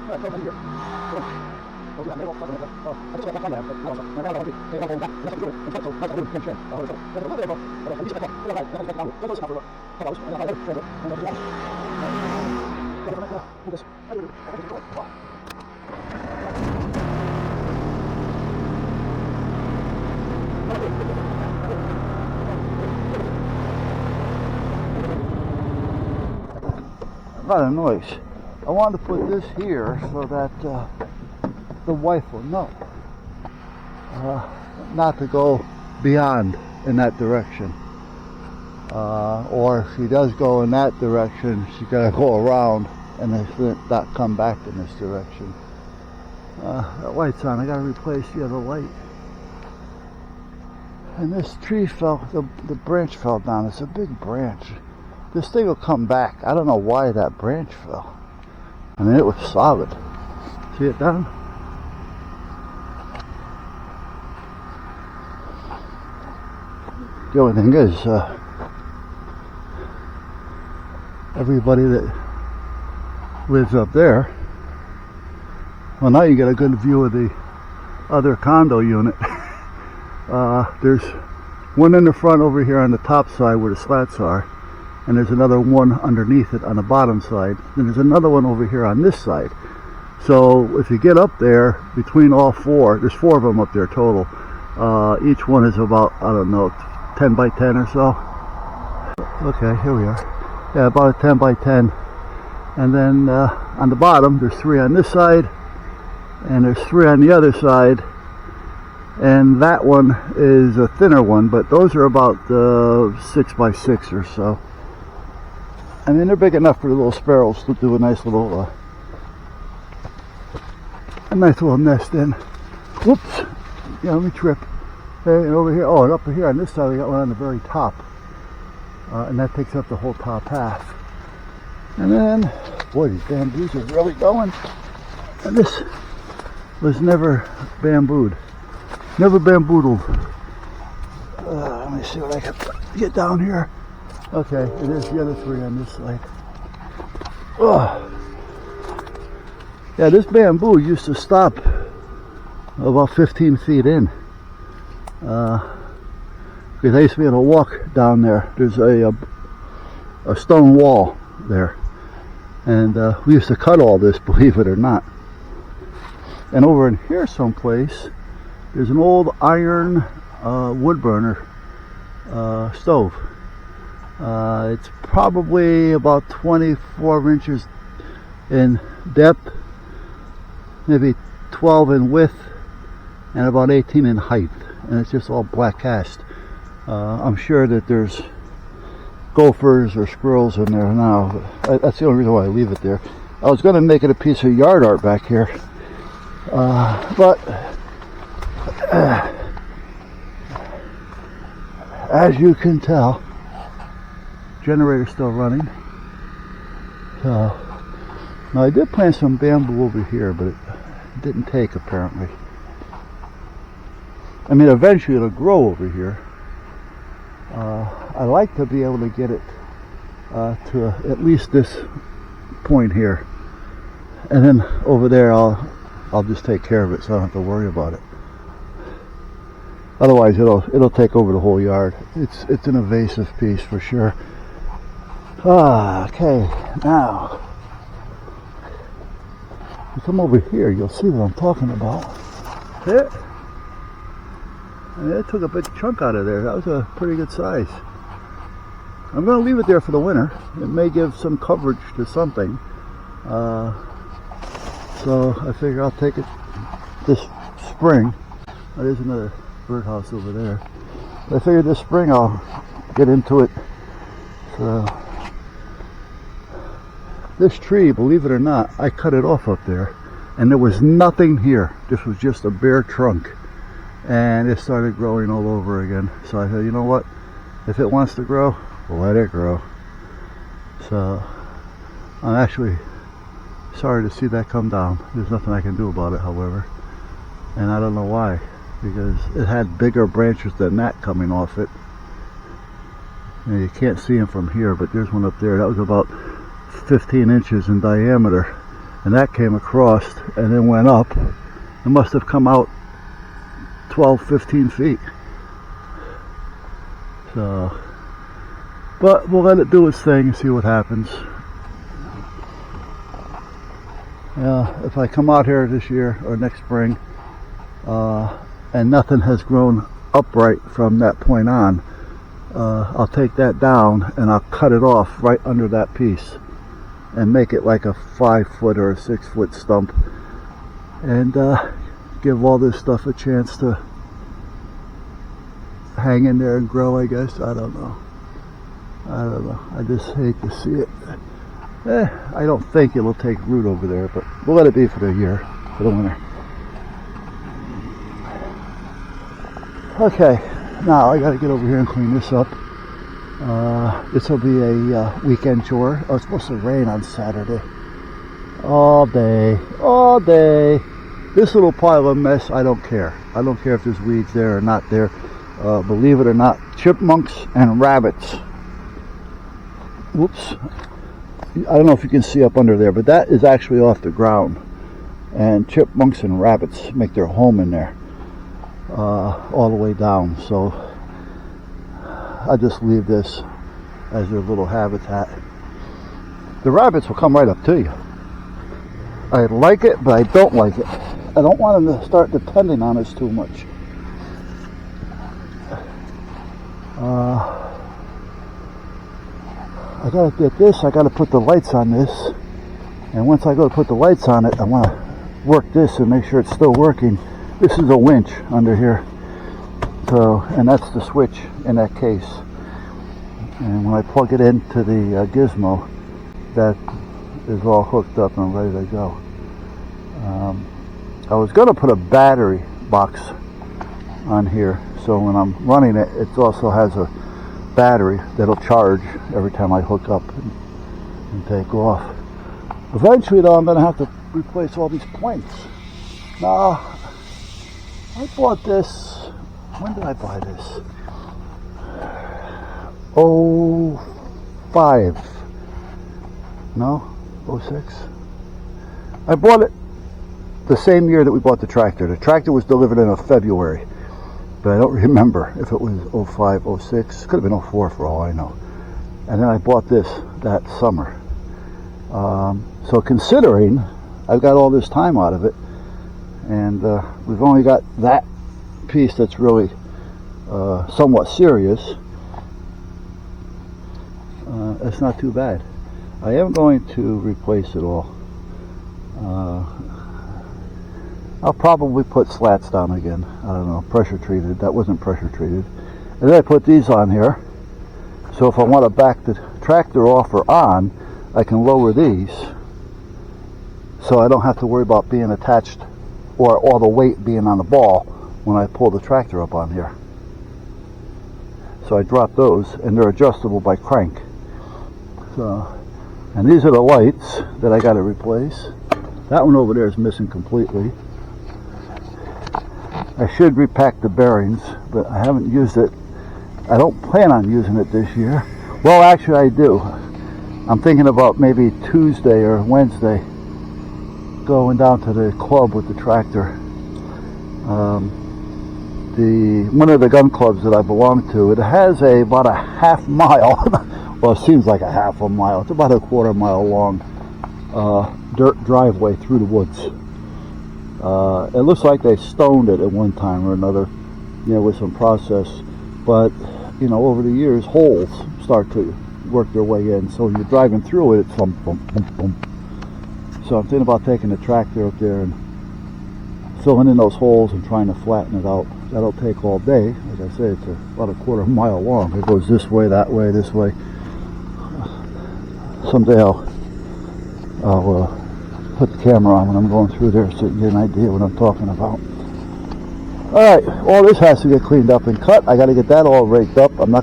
A lot of noise. I wanted to put this here so that the wife will know not to go beyond in that direction. Or if she does go in that direction, she's got to go around and not come back in this direction. That light's on. I got to replace the other light. And this tree fell, the branch fell down. It's a big branch. This thing will come back. I don't know why that branch fell. I mean, it was solid. See it down? The only thing is, everybody that lives up there, well, now you get a good view of the other condo unit. There's one in the front over here on the top side where the slats are, and there's another one underneath it on the bottom side, and there's another one over here on this side. So if you get up there, between all four, there's 4 of them up there total. Each one is about, I don't know, 10 by 10 or so. Okay, here we are. Yeah, about a 10 by 10. And then on the bottom, there's 3 on this side, and there's 3 on the other side. And that one is a thinner one, but those are about 6 by 6 or so. I mean, they're big enough for the little sparrows to do a nice little nest in. Whoops! Yeah, let me trip. And over here, oh, and up here on this side, we got one on the very top, and that takes up the whole top half. And then, boy, these bamboos are really going. And this was never bambooed, never bamboodled. Let me see what I can get down here. Okay, and there's the other 3 on this side. Oh. Yeah, this bamboo used to stop about 15 feet in. Because I used to be able to walk down there. There's a stone wall there. And we used to cut all this, believe it or not. And over in here someplace, there's an old iron wood burner stove. It's probably about 24 inches in depth, maybe 12 in width, and about 18 in height. And it's just all black cast. I'm sure that there's gophers or squirrels in there now. But that's the only reason why I leave it there. I was going to make it a piece of yard art back here. But as you can tell, generator's still running. So now I did plant some bamboo over here, but it didn't take apparently. I mean, eventually it'll grow over here. I like to be able to get it to at least this point here, and then over there I'll just take care of it, so I don't have to worry about it. Otherwise, it'll take over the whole yard. It's an invasive piece for sure. Okay, now you come over here, you'll see what I'm talking about. It. And it took a big chunk out of there. That was a pretty good size. I'm going to leave it there for the winter. It may give some coverage to something. So I figure I'll take it this spring. Oh, there's another birdhouse over there. I figured this spring I'll get into it. So this tree, believe it or not, I cut it off up there, and there was nothing here. This was just a bare trunk, and it started growing all over again. So I said, you know what, if it wants to grow, let it grow. So I'm actually sorry to see that come down. There's nothing I can do about it, however, and I don't know why, because it had bigger branches than that coming off it. You can't see them from here, but there's one up there that was about 15 inches in diameter, and that came across and then went up. It must have come out 12-15 feet. So, but we'll let it do its thing and see what happens. Yeah, if I come out here this year or next spring and nothing has grown upright from that point on, I'll take that down and I'll cut it off right under that piece and make it like a 5-foot or a 6-foot stump, and give all this stuff a chance to hang in there and grow, I guess. I don't know. I just hate to see it. I don't think it'll take root over there, but we'll let it be for the year, for the winter. Okay, now I gotta get over here and clean this up. This will be a weekend chore. Oh, it's supposed to rain on Saturday. All day, all day. This little pile of mess, I don't care. I don't care if there's weeds there or not there. Believe it or not, chipmunks and rabbits. Whoops. I don't know if you can see up under there, but that is actually off the ground. And chipmunks and rabbits make their home in there, all the way down. So I just leave this as their little habitat. The rabbits will come right up to you. I like it, but I don't like it. I don't want them to start depending on us too much. I gotta get this, I gotta put the lights on this, and once I go to put the lights on it, I want to work this and make sure it's still working. This is a winch under here, so, and that's the switch in that case, and when I plug it into the gizmo, that is all hooked up and ready to go. I was going to put a battery box on here, so when I'm running it, it also has a battery that'll charge every time I hook up and take off. Eventually though, I'm going to have to replace all these points. Now, I bought this, when did I buy this? 05. No? 06? I bought it the same year that we bought the tractor. The tractor was delivered in February, but I don't remember if it was 05, 06. Could have been 04 for all I know. And then I bought this that summer. So considering I've got all this time out of it, and we've only got that piece that's really somewhat serious, it's not too bad. I am going to replace it all. I'll probably put slats down again. I don't know, pressure treated. That wasn't pressure treated. And then I put these on here, so if I want to back the tractor off or on, I can lower these, so I don't have to worry about being attached or all the weight being on the ball when I pull the tractor up on here. So I drop those, and they're adjustable by crank. So, and these are the lights that I got to replace. That one over there is missing completely. I should repack the bearings, but I haven't used it. I don't plan on using it this year. Well, actually I do. I'm thinking about maybe Tuesday or Wednesday going down to the club with the tractor. One of the gun clubs that I belong to, it has about a half mile, well, it seems like a half a mile. It's about a quarter mile long dirt driveway through the woods. It looks like they stoned it at one time or another, you know, with some process. But, you know, over the years, holes start to work their way in. So when you're driving through it, it's thump, thump, thump, thump. So I'm thinking about taking the tractor up there and filling in those holes and trying to flatten it out. That'll take all day. Like I say, it's about a quarter mile long. It goes this way, that way, this way. Someday I'll put the camera on when I'm going through there so you can get an idea what I'm talking about. Alright, all this has to get cleaned up and cut. I got to get that all raked up. I'm not